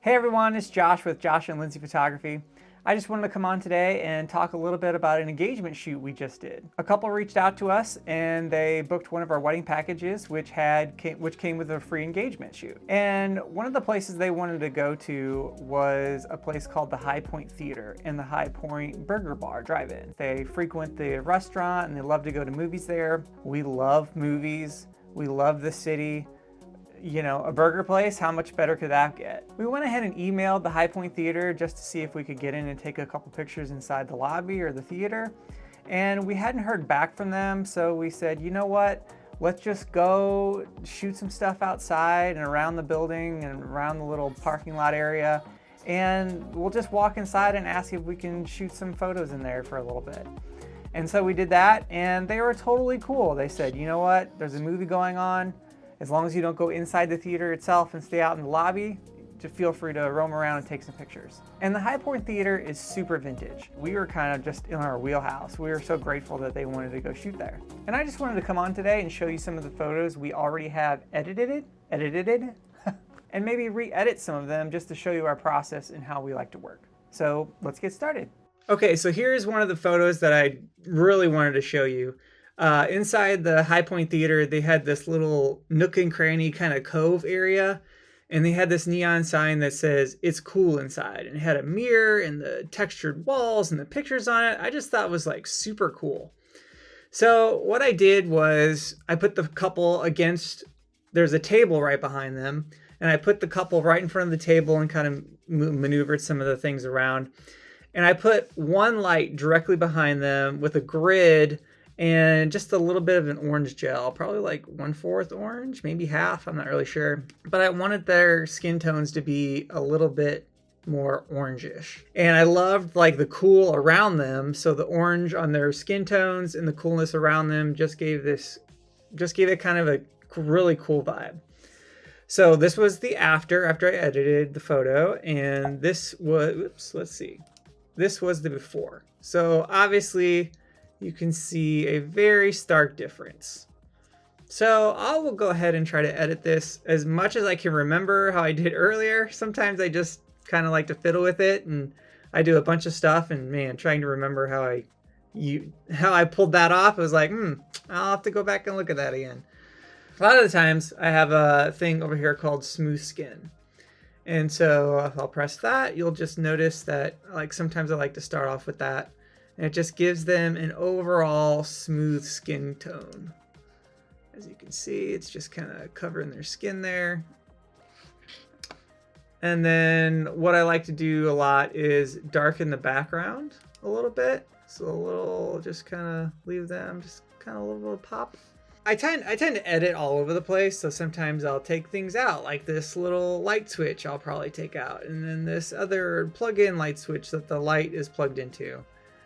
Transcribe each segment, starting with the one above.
Hey everyone, it's Josh with Josh and Lindsey Photography. I just wanted to come on today and talk a little bit about an engagement shoot we just did. A couple reached out to us and they booked one of our wedding packages which came with a free engagement shoot. And one of the places they wanted to go to was a place called the High Point Theater and the High Point Burger Bar Drive-In. They frequent the restaurant and they love to go to movies there. We love movies. We love the city. You know, a burger place, how much better could that get? We went ahead and emailed the High Point Theater just to see if we could get in and take a couple pictures inside the lobby or the theater. And we hadn't heard back from them, so we said, you know what? Let's just go shoot some stuff outside and around the building and around the little parking lot area. And we'll just walk inside and ask if we can shoot some photos in there for a little bit. And so we did that, and they were totally cool. They said, you know what? There's a movie going on. As long as you don't go inside the theater itself and stay out in the lobby, just feel free to roam around and take some pictures. And the High Point Theater is super vintage. We were kind of just in our wheelhouse. We were so grateful that they wanted to go shoot there. And I just wanted to come on today and show you some of the photos we already have edited, and maybe re-edit some of them just to show you our process and how we like to work. So let's get started. Okay, so here's one of the photos that I really wanted to show you. Inside the High Point Theater, they had this little nook and cranny kind of cove area, and they had this neon sign that says, "It's cool inside," and it had a mirror and the textured walls and the pictures on it. I just thought it was like super cool. So what I did was I put the couple against, there's a table right behind them, and I put the couple right in front of the table and kind of maneuvered some of the things around. And I put one light directly behind them with a grid and just a little bit of an orange gel, probably like 1/4 orange, maybe half, I'm not really sure. But I wanted their skin tones to be a little bit more orangish. And I loved like the cool around them. So the orange on their skin tones and the coolness around them just gave it kind of a really cool vibe. So this was the after I edited the photo, and this was, this was the before. So obviously, you can see a very stark difference. So I will go ahead and try to edit this as much as I can remember how I did earlier. Sometimes I just kind of like to fiddle with it, and I do a bunch of stuff, and man, trying to remember how I pulled that off, I was like, I'll have to go back and look at that again. A lot of the times I have a thing over here called smooth skin. And so if I'll press that, you'll just notice that like sometimes I like to start off with that. And it just gives them an overall smooth skin tone. As you can see, it's just kind of covering their skin there. And then what I like to do a lot is darken the background a little bit. So a little, just kind of leave them, just kind of a little pop. I tend to edit all over the place, so sometimes I'll take things out, like this little light switch I'll probably take out, and then this other plug-in light switch that the light is plugged into.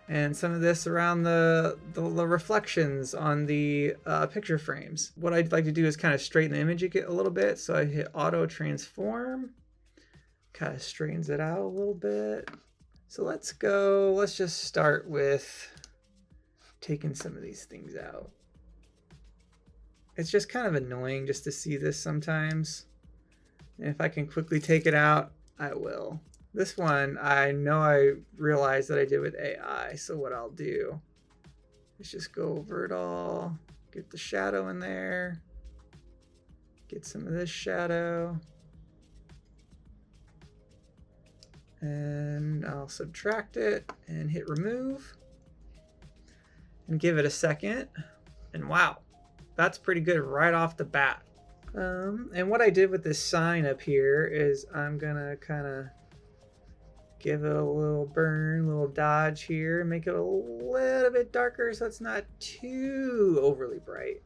And some of this around the reflections on the picture frames. What I'd like to do is kind of straighten the image a little bit. So I hit auto transform, kind of straightens it out a little bit. So let's just start with taking some of these things out. It's just kind of annoying just to see this sometimes. And if I can quickly take it out, I will. This one, I know I realized that I did with AI, so what I'll do is just go over it all, get the shadow in there, get some of this shadow, and I'll subtract it and hit remove, and give it a second, and wow, that's pretty good right off the bat. And what I did with this sign up here is I'm gonna kind of give it a little burn, a little dodge here, make it a little bit darker so it's not too overly bright.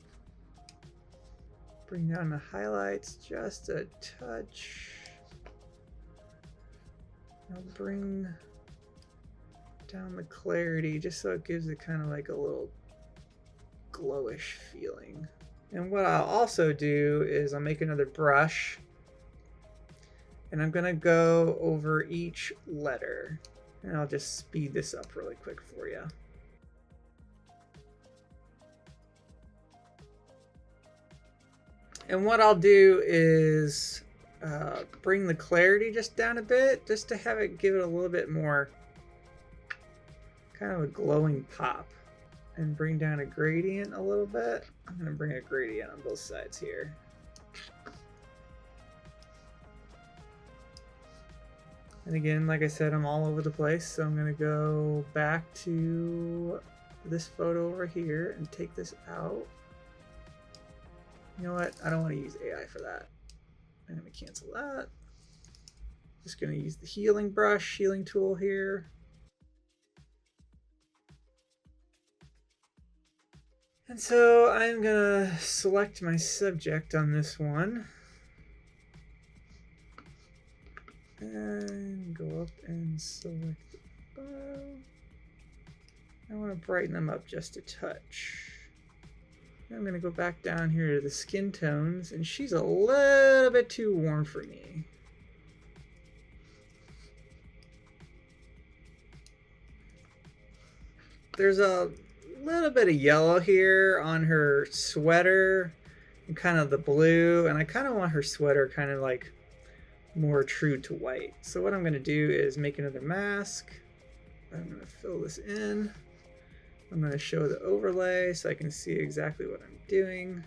Bring down the highlights just a touch. I'll bring down the clarity just so it gives it kind of like a little glowish feeling. And what I'll also do is I'll make another brush, and I'm gonna go over each letter, and I'll just speed this up really quick for you. And what I'll do is bring the clarity just down a bit, just to have it give it a little bit more kind of a glowing pop. And bring down a gradient a little bit. I'm going to bring a gradient on both sides here. And again, like I said, I'm all over the place, so I'm going to go back to this photo over here and take this out. You know what? I don't want to use AI for that. I'm going to cancel that. Just going to use the healing brush, healing tool here. And so I'm going to select my subject on this one. And go up and select the bow. I want to brighten them up just a touch. I'm going to go back down here to the skin tones, and she's a little bit too warm for me. There's a little bit of yellow here on her sweater and kind of the blue, and I kind of want her sweater kind of like more true to white. So what I'm going to do is make another mask. I'm going to fill this in. I'm going to show the overlay so I can see exactly what I'm doing.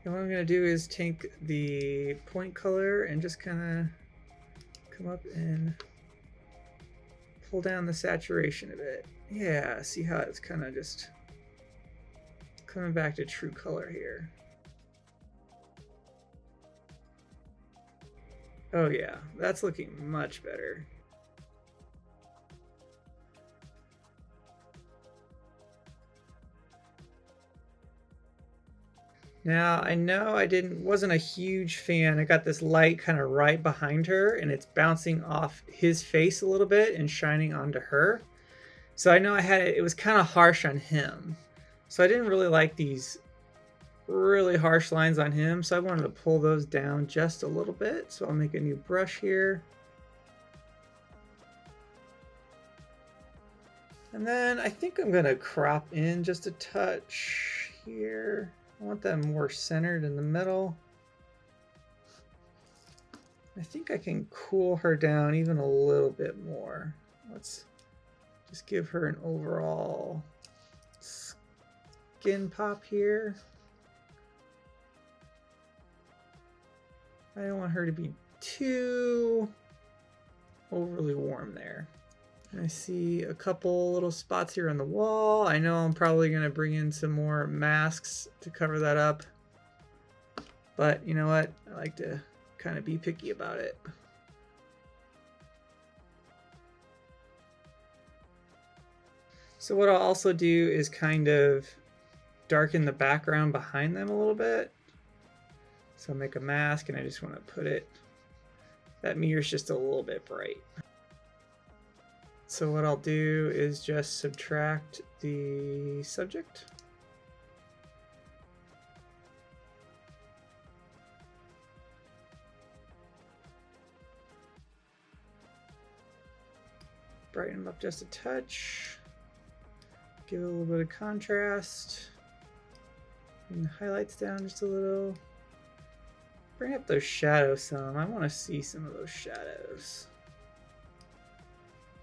And what I'm going to do is take the point color and just kind of come up and pull down the saturation a bit. Yeah, see how it's kind of just coming back to true color here. Oh yeah, that's looking much better. Now, I know I wasn't a huge fan. I got this light kind of right behind her, and it's bouncing off his face a little bit and shining onto her. So I know it was kind of harsh on him. So I didn't really like these really harsh lines on him, so I wanted to pull those down just a little bit. So I'll make a new brush here. And then I think I'm gonna crop in just a touch here. I want that more centered in the middle. I think I can cool her down even a little bit more. Let's just give her an overall skin pop here. I don't want her to be too overly warm there. I see a couple little spots here on the wall. I know I'm probably going to bring in some more masks to cover that up. But you know what? I like to kind of be picky about it. So what I'll also do is kind of darken the background behind them a little bit. So I'll make a mask and I just want to put it, that mirror's just a little bit bright. So what I'll do is just subtract the subject. Brighten them up just a touch. Give it a little bit of contrast. Bring the highlights down just a little. Bring up those shadows some. I want to see some of those shadows.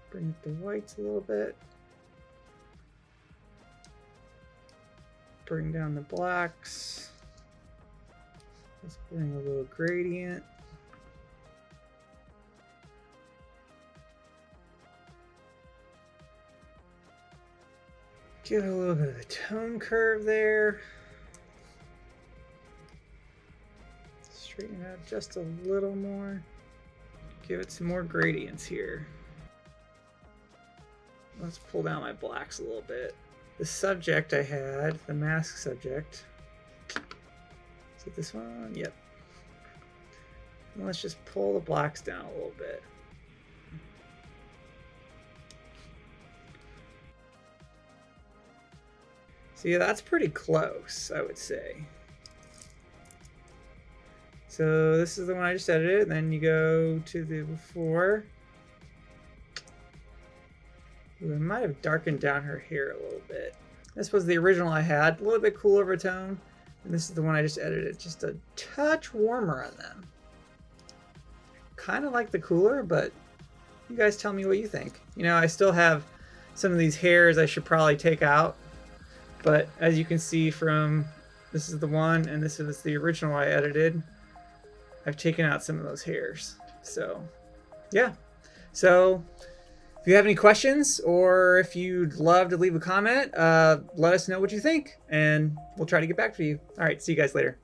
Bring up the whites a little bit. Bring down the blacks. Let's bring a little gradient. Give it a little bit of a tone curve there. Straighten it out just a little more. Give it some more gradients here. Let's pull down my blacks a little bit. The subject I had, the mask subject. Is it this one? Yep. And let's just pull the blacks down a little bit. See, that's pretty close, I would say. So this is the one I just edited, and then you go to the before. Ooh, I might have darkened down her hair a little bit. This was the original I had, a little bit cool overtone. And this is the one I just edited. Just a touch warmer on them. Kind of like the cooler, but you guys tell me what you think. You know, I still have some of these hairs I should probably take out. But as you can see from, this is the one and this is the original I edited, I've taken out some of those hairs. So yeah. So if you have any questions or if you'd love to leave a comment, let us know what you think and we'll try to get back to you. All right, see you guys later.